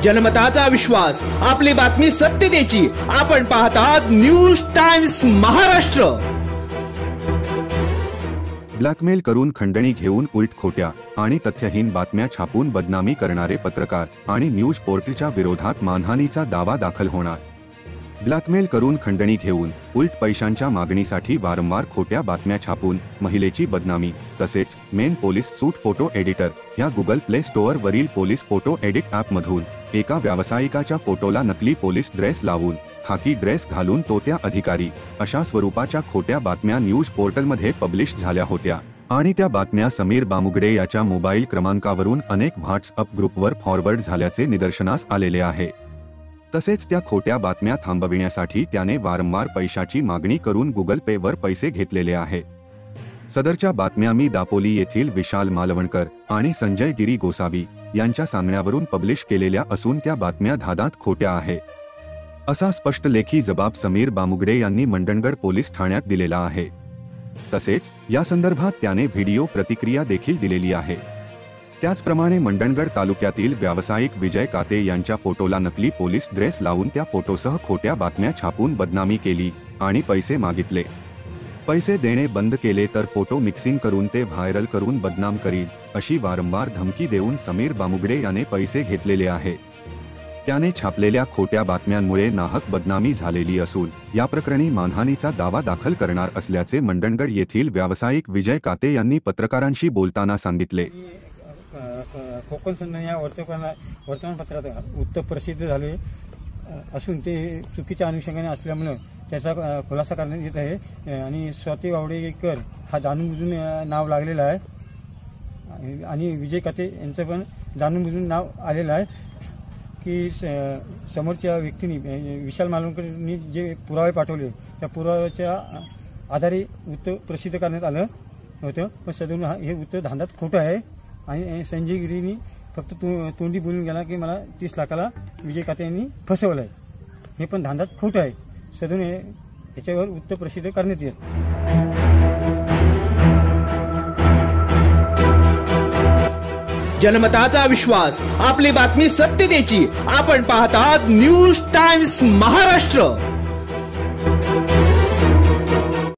जनमताचा विश्वास, आपली बातमी सत्यतेची. आपण पाहतात न्यूज टाइम्स महाराष्ट्र. ब्लॅकमेल करून खंडणी घेऊन उलट खोट्या आणि तथ्यहीन बातम्या छापून बदनामी करणारे पत्रकार आणि न्यूज पोर्टलच्या विरोधात मानहानीचा दावा दाखल होणार. ब्लॅकमेल करून खंडणी घेऊन उलट पैशांच्या मागणीसाठी वारंवार खोट्या बातम्या छापून महिलेची बदनामी, तसेच मेन पोलीस सूट फोटो एडिटर या गुगल प्ले स्टोअर वरील पोलीस फोटो एडिट ॲपमधून एका व्यावसायिकाच्या फोटोला नकली पोलीस ड्रेस लावून खाकी ड्रेस घालून तो त्या अधिकारी अशा स्वरूपाच्या खोट्या बातम्या न्यूज पोर्टलमध्ये पब्लिश झाल्या होत्या आणि त्या बातम्या समीर बामुगडे याच्या मोबाईल क्रमांकावरून अनेक व्हॉट्सअप ग्रुपवर फॉरवर्ड झाल्याचे निदर्शनास आलेले आहे. तसेच त्या खोट्या बातम्या थांबविण्यासाठी त्याने वारंवार पैशाची मागणी करून गुगल पे वर पैसे घेतलेले आहे. सदरच्या बातम्या मी दापोली येथील विशाल मालवणकर आणि संजय गिरी गोसावी यांच्या सांगण्यावरून पब्लिश केलेल्या असून त्या बातम्या धादात खोट्या आहे असा स्पष्ट लेखी जबाब समीर बामुगडे यांनी मंडणगड पोलीस ठाण्यात दिलेला आहे. तसेच या संदर्भात त्याने व्हिडिओ प्रतिक्रिया देखील दिलेली आहे. त्याचप्रमाणे मंडणगड तालुक्यातील व्यावसायिक विजय काते यांच्या फोटोला नकली पोलीस ड्रेस लावून त्या फोटोसह खोट्या बातम्या छापून बदनामी केली आणि पैसे मागितले. पैसे देणे बंद केले तर फोटो मिक्सिंग करून ते व्हायरल करून बदनाम करील अशी वारंवार धमकी देऊन समीर बामुगडे याने पैसे घेतलेले आहे. त्याने छापलेल्या खोट्या बातम्यांमुळे नाहक बदनामी झालेली असून या प्रकरणी मानहानीचा दावा दाखल करणार असल्याचे मंडणगड येथील व्यावसायिक विजय काते यांनी पत्रकारांशी बोलताना सांगितले. कोकण संघ या वर्तमानपत्रात उत्तर प्रसिद्ध झाले असून ते चुकीच्या अनुषंगाने असल्यामुळे त्याचा खुलासा करण्यात येत आहे आणि स्वाती वावडेकर हा जाणून बुजून नाव लागलेलं आहे आणि विजय काते यांचं पण जाणून बुजून नाव आलेलं आहे की समोरच्या व्यक्तीने विशाल मालवणकरांनी जे पुरावे पाठवले त्या पुराव्याच्या आधारे उत्तर प्रसिद्ध करण्यात आलं होतं. पण सदून हे उत्तर धांदात खोटं आहे आणि संजय गिरीनी फक्त तोंडी बोलून गेला की मला 30 लाखाला विजय काते यांनी फसवलं आहे. हे पण धांदात खोटं आहे. सदून याच्यावर उत्तर प्रसिद्ध करण्यात येत. जनमताचा विश्वास, आपली बातमी सत्यतेची. आपण पाहतात न्यूज टाइम्स महाराष्ट्र.